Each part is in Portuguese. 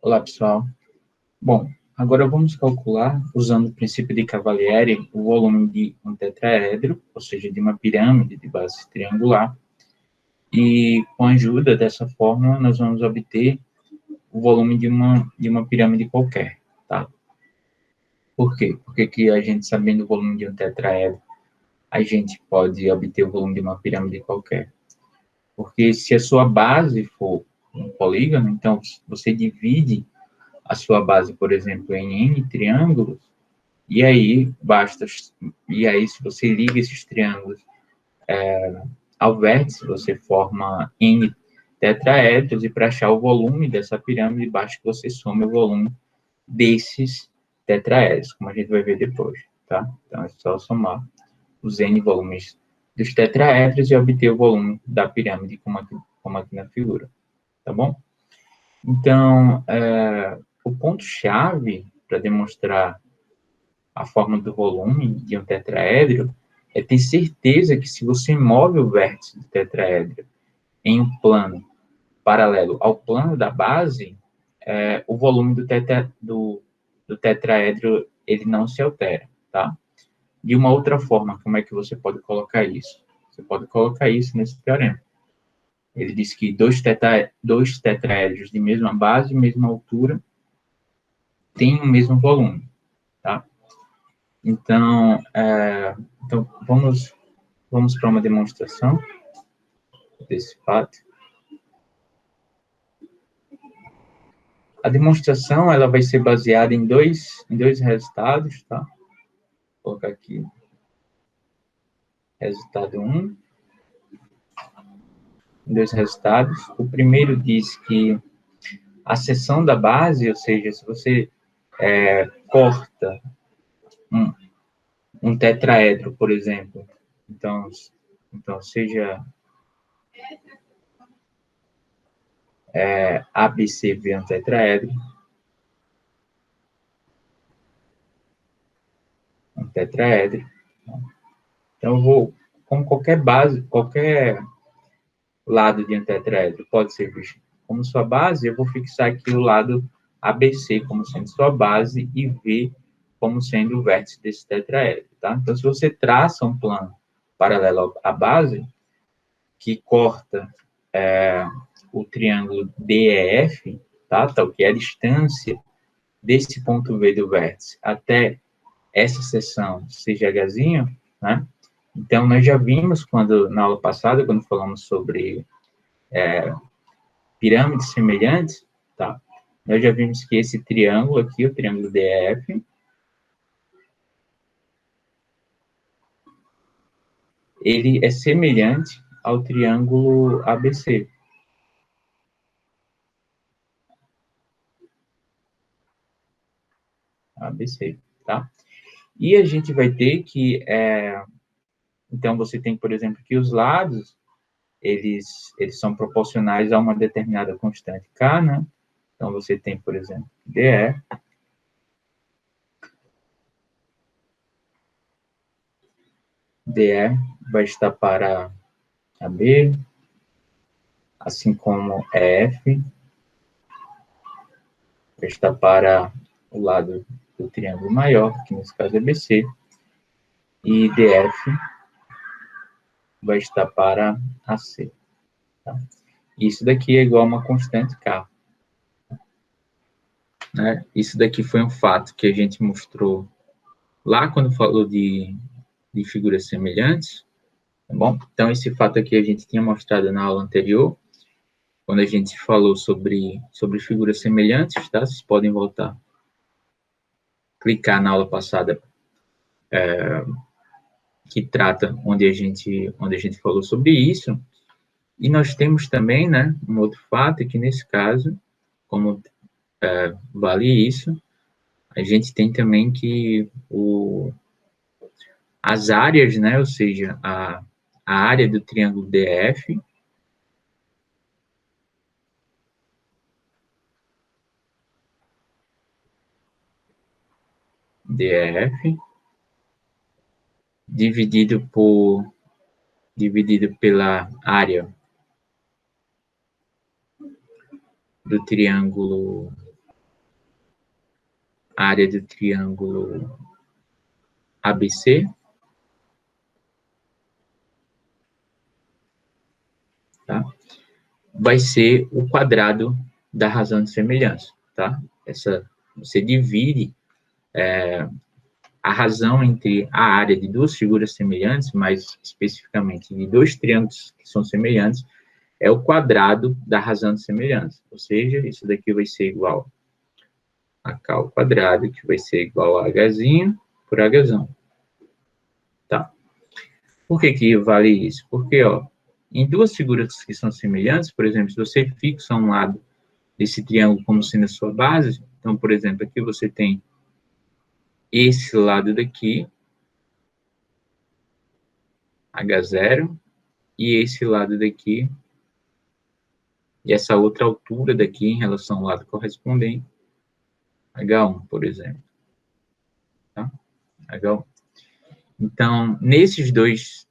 Olá, pessoal. Bom, agora vamos calcular, usando o princípio de Cavalieri, o volume de um tetraedro, ou seja, de uma pirâmide de base triangular, e com a ajuda dessa fórmula, nós vamos obter o volume de uma pirâmide qualquer, tá? Por quê? Porque que a gente, sabendo o volume de um tetraedro, a gente pode obter o volume de uma pirâmide qualquer. Porque se a sua base for um polígono, então você divide a sua base, por exemplo, em N triângulos, e aí se você liga esses triângulos ao vértice, você forma N tetraedros, e para achar o volume dessa pirâmide, basta que você some o volume desses tetraedros, como a gente vai ver depois, tá? Então, é só somar os N volumes dos tetraedros e obter o volume da pirâmide, como aqui na figura, tá bom? Então, o ponto-chave para demonstrar a forma do volume de um tetraedro é ter certeza que se você move o vértice do tetraedro em um plano paralelo ao plano da base, o volume do tetraedro ele não se altera, tá? De uma outra forma, como é que você pode colocar isso? Você pode colocar isso nesse teorema. Ele diz que dois tetraedros de mesma base, mesma altura, têm o mesmo volume, tá? Então vamos para uma demonstração desse fato. A demonstração ela vai ser baseada em dois resultados, tá? Vou colocar aqui resultado 1, dois resultados. O primeiro diz que a seção da base, ou seja, se você corta um tetraedro, por exemplo, então seja ABCV um tetraedro, então eu vou, como qualquer base, qualquer lado de um tetraedro pode ser visto como sua base, eu vou fixar aqui o lado ABC como sendo sua base e V como sendo o vértice desse tetraedro, tá? Então, se você traça um plano paralelo à base, que corta o triângulo DEF, tá? Tal que é a distância desse ponto V do vértice até essa seção CGHzinho, né? Então, nós já vimos na aula passada, quando falamos sobre pirâmides semelhantes, tá? Nós já vimos que esse triângulo aqui, o triângulo DF, ele é semelhante ao triângulo ABC. ABC, tá? E a gente vai ter que, então você tem, por exemplo, que os lados, eles são proporcionais a uma determinada constante K, né? Então você tem, por exemplo, DE, DE vai estar para AB, assim como EF, vai estar para o lado do triângulo maior, que nesse caso é BC, e DF vai estar para AC. Tá? Isso daqui é igual a uma constante K. Né? Isso daqui foi um fato que a gente mostrou lá quando falou de figuras semelhantes, tá bom? Então, esse fato aqui a gente tinha mostrado na aula anterior, quando a gente falou sobre figuras semelhantes, tá? Vocês podem voltar, clicar na aula passada, que trata onde a gente falou sobre isso. E nós temos também, né, um outro fato, que nesse caso, como vale isso, a gente tem também que as áreas, né, ou seja, a área do triângulo DF dividido pela área do triângulo a área do triângulo ABC, tá? Vai ser o quadrado da razão de semelhança, tá? Você divide a razão entre a área de duas figuras semelhantes, mais especificamente de dois triângulos que são semelhantes, é o quadrado da razão de semelhança. Ou seja, isso daqui vai ser igual a K ao quadrado, que vai ser igual a Hzinho por Hzão. Tá? Por que vale isso? Porque, ó, em duas figuras que são semelhantes, por exemplo, se você fixa um lado desse triângulo como sendo a sua base, então, por exemplo, aqui você tem esse lado daqui, H0, e esse lado daqui, e essa outra altura daqui em relação ao lado correspondente, H1, por exemplo. Tá? H1. Então, nesses dois,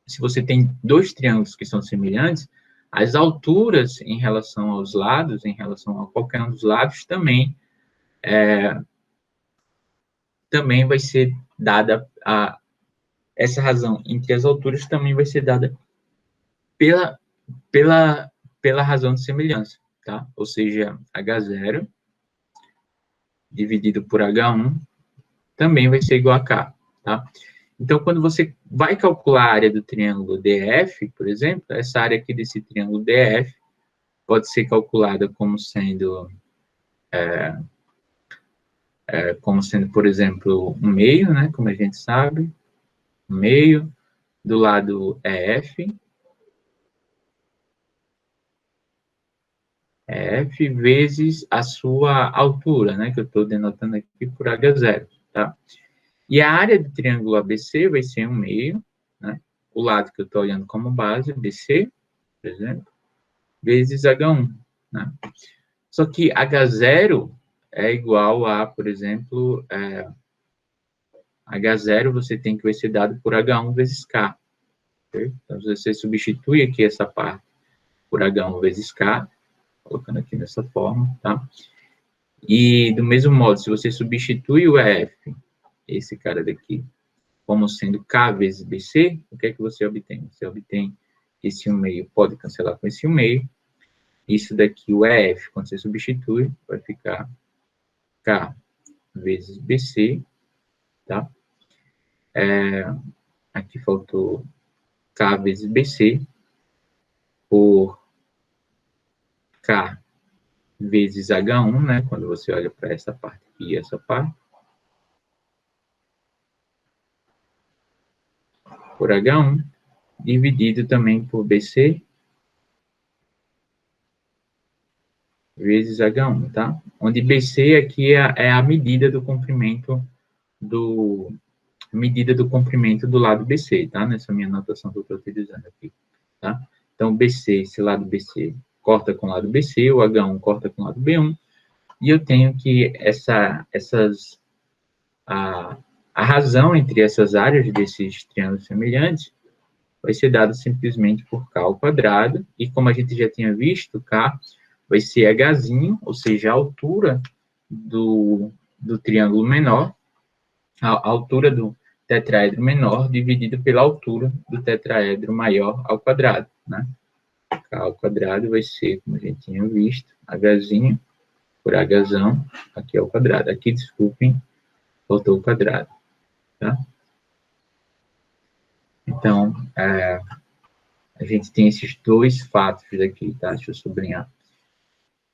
se você tem dois triângulos que são semelhantes, as alturas em relação aos lados, em relação a qualquer um dos lados, também vai ser dada essa razão entre as alturas também vai ser dada pela, pela razão de semelhança, tá? Ou seja, H0 dividido por H1 também vai ser igual a K, tá? Então, quando você vai calcular a área do triângulo DF, por exemplo, essa área aqui desse triângulo DF pode ser calculada como sendo, por exemplo, um meio, né? Como a gente sabe, um meio do lado F vezes a sua altura, né? Que eu estou denotando aqui por H0, tá? E a área do triângulo ABC vai ser um meio, né? O lado que eu estou olhando como base, BC, por exemplo, vezes H1, né? Só que H0 é igual a, por exemplo, H0 você tem que vai ser dado por H1 vezes K. Okay? Então, você substitui aqui essa parte por H1 vezes K, colocando aqui dessa forma, tá? E, do mesmo modo, se você substitui o EF, esse cara daqui, como sendo K vezes BC, o que é que você obtém? Você obtém esse 1 meio pode cancelar com esse 1 meio. Isso daqui, o EF, quando você substitui, vai ficar K vezes BC, tá? Aqui faltou K vezes BC por K vezes H1, né? Quando você olha para essa parte aqui e essa parte. Por H1, dividido também por BC vezes H1, tá? Onde BC aqui é a medida do comprimento do lado BC, tá? Nessa minha anotação que eu estou utilizando aqui, tá? Então, BC, esse lado BC corta com o lado BC, o H1 corta com o lado B1, e eu tenho que a razão entre essas áreas desses triângulos semelhantes vai ser dada simplesmente por K ao quadrado, e como a gente já tinha visto, K vai ser Hzinho, ou seja, a altura do triângulo menor, a altura do tetraedro menor dividido pela altura do tetraedro maior ao quadrado, né? K ao quadrado vai ser, como a gente tinha visto, Hzinho por Hzão, aqui ao quadrado. Aqui, desculpem, faltou o quadrado, tá? Então, a gente tem esses dois fatos aqui, tá? Deixa eu sublinhar.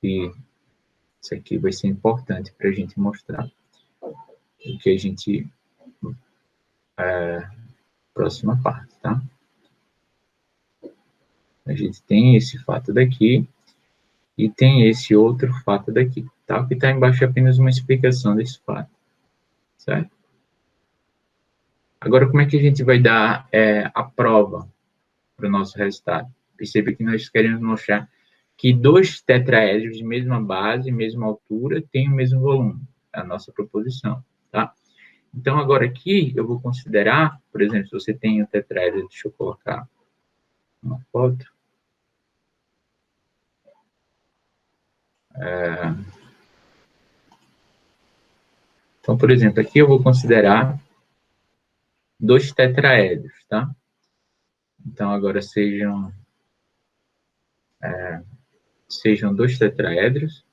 E isso aqui vai ser importante para a gente mostrar o que a gente... próxima parte, tá? A gente tem esse fato daqui e tem esse outro fato daqui, tá? O que está embaixo é apenas uma explicação desse fato, certo? Agora, como é que a gente vai dar a prova para o nosso resultado? Perceba que nós queremos mostrar que dois tetraédros de mesma base, mesma altura, têm o mesmo volume. É a nossa proposição, tá? Então, agora aqui, eu vou considerar, por exemplo, se você tem o tetraedro, deixa eu colocar uma foto. Então, por exemplo, aqui eu vou considerar dois tetraedros, tá? Então, agora sejam dois tetraedros.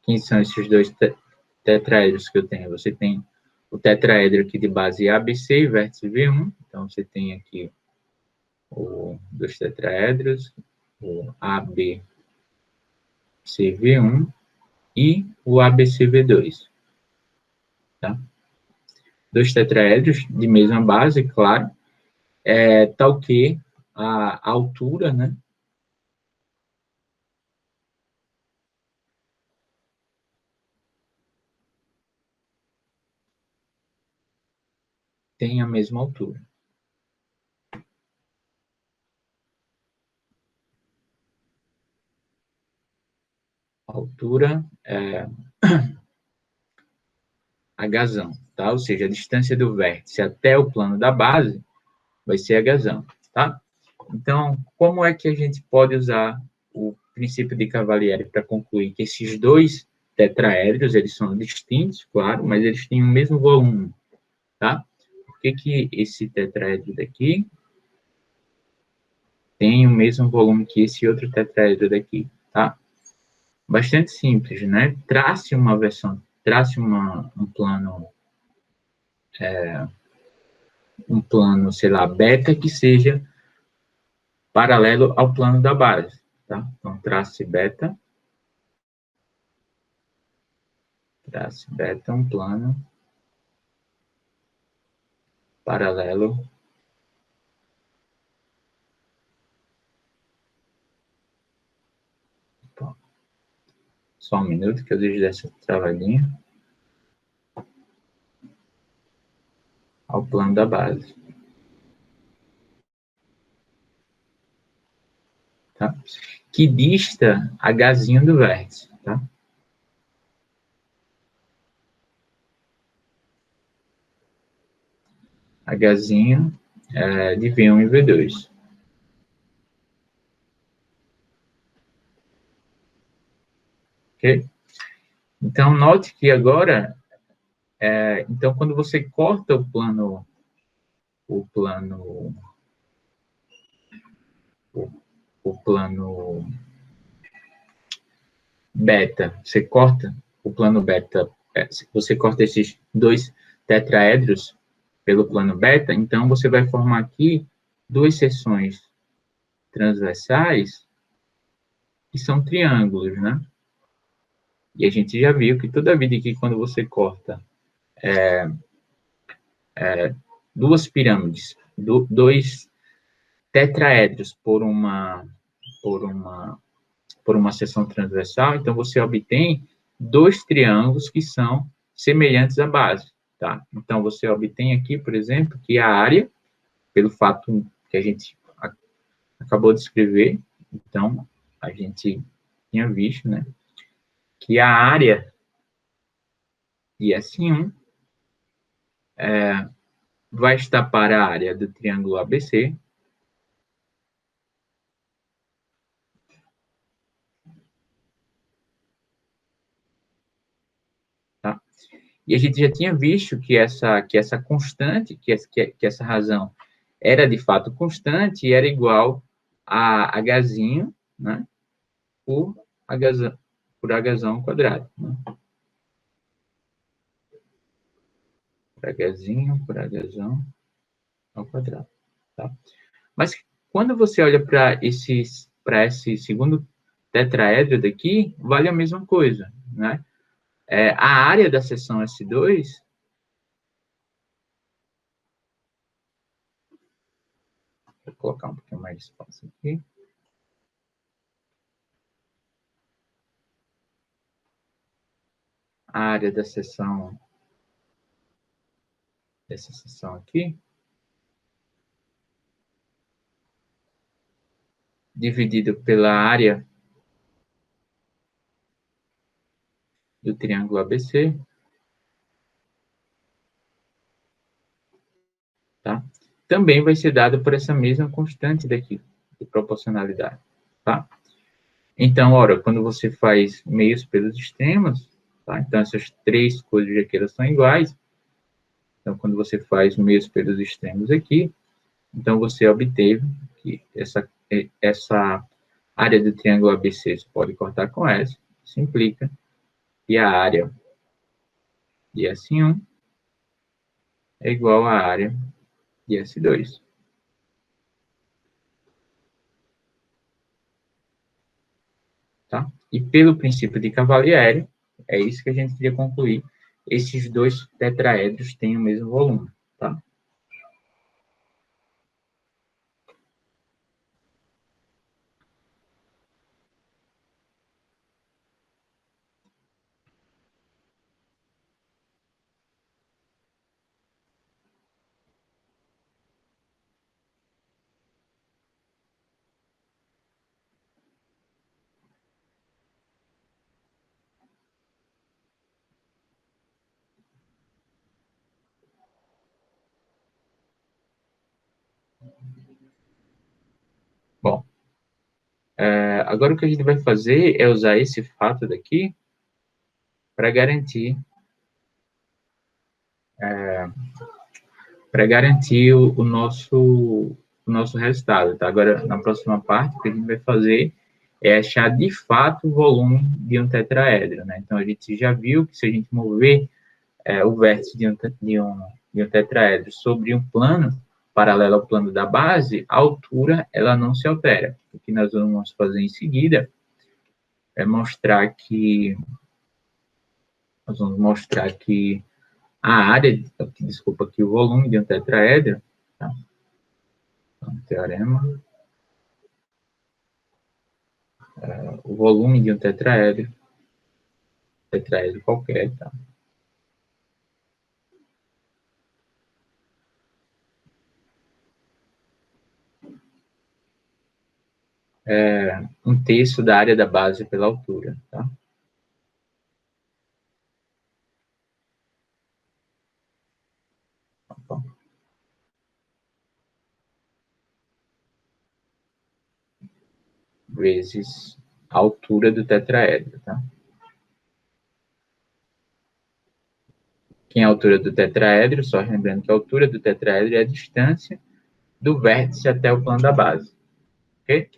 Quem são esses dois tetraedros que eu tenho? Você tem o tetraedro aqui de base ABC e vértice V1. Então, você tem aqui dois tetraedros, o ABCV1 e o ABCV2. Tá? Dois tetraedros de mesma base, claro, tal que a altura, né, tem a mesma altura. A altura é Hzão, tá? Ou seja, a distância do vértice até o plano da base vai ser Hzão, tá? Então, como é que a gente pode usar o princípio de Cavalieri para concluir que esses dois tetraédros, eles são distintos, claro, mas eles têm o mesmo volume, tá? Por que esse tetraedro daqui tem o mesmo volume que esse outro tetraedro daqui, tá? Bastante simples, né? Trace um plano, sei lá, beta que seja paralelo ao plano da base, tá? Então, trace beta um plano paralelo. Só um minuto que eu deixo dessa travadinha. Ao plano da base. Tá? Que dista Hzinho do vértice. Tá? Hzinho de V1 e V2. Ok? Então, note que agora, então, quando você corta o plano beta, você corta o plano beta, você corta esses dois tetraedros pelo plano beta, então você vai formar aqui duas seções transversais que são triângulos, né? E a gente já viu que toda vida que quando você corta duas pirâmides, dois tetraedros por uma por uma seção transversal, então você obtém dois triângulos que são semelhantes à base, tá? Então você obtém aqui, por exemplo, que a área, pelo fato que a gente acabou de escrever, então a gente tinha visto, né, que a área de S1 vai estar para a área do triângulo ABC, tá? E a gente já tinha visto que essa constante, que essa razão era de fato constante e era igual a Hzinho, né, por Hzão ao quadrado. Né? Por Hzão ao quadrado. Tá? Mas quando você olha para esse segundo tetraedro daqui, vale a mesma coisa. Né? A área da seção S2 vou colocar um pouquinho mais de espaço aqui. A área da seção, dessa seção aqui, dividido pela área do triângulo ABC, tá? também vai ser dada por essa mesma constante daqui, de proporcionalidade, tá? Então, ora, quando você faz meios pelos extremos, tá? Então, essas três coisas aqui, elas são iguais. Então, quando você faz meios pelos extremos aqui, então você obteve que essa área do triângulo ABC você pode cortar com S, simplifica, e a área de S1 é igual à área de S2. Tá? E pelo princípio de Cavalieri, é isso que a gente queria concluir, esses dois tetraedros têm o mesmo volume. Tá? Bom, agora o que a gente vai fazer é usar esse fato daqui para garantir o nosso resultado. Tá? Agora, na próxima parte, o que a gente vai fazer é achar de fato o volume de um tetraedro. Né? Então, a gente já viu que se a gente mover o vértice de um tetraedro sobre um plano paralelo ao plano da base, a altura ela não se altera. O que nós vamos fazer em seguida é mostrar que a área, desculpa, que o volume de um tetraedro, tá? Então, teorema, o volume de um tetraedro qualquer, tá? Um terço da área da base pela altura, tá? Bom, vezes a altura do tetraedro, tá? Quem é a altura do tetraedro? Só lembrando que a altura do tetraedro é a distância do vértice até o plano da base, ok?